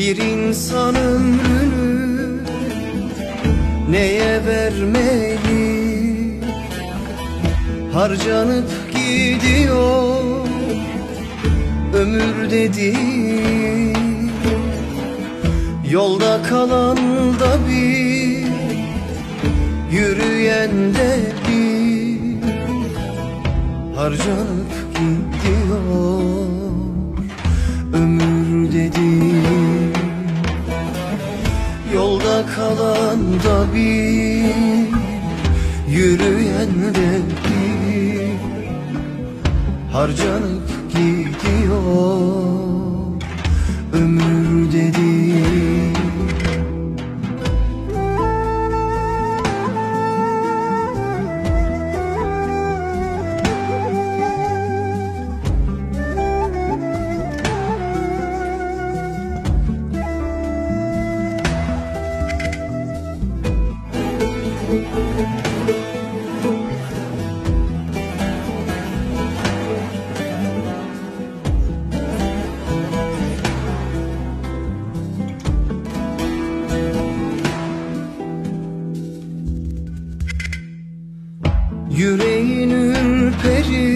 Bir insan ömrünü neye vermeli? Harcanıp gidiyor ömür dediğin. Yolda kalan da bir, yürüyen de bir. Harcanıp gidiyor ömür dediğin. Yolda kalan da bir, yürüyen de bir. Harcanıp gidiyor ömür dediğin. Yüreğin ürperir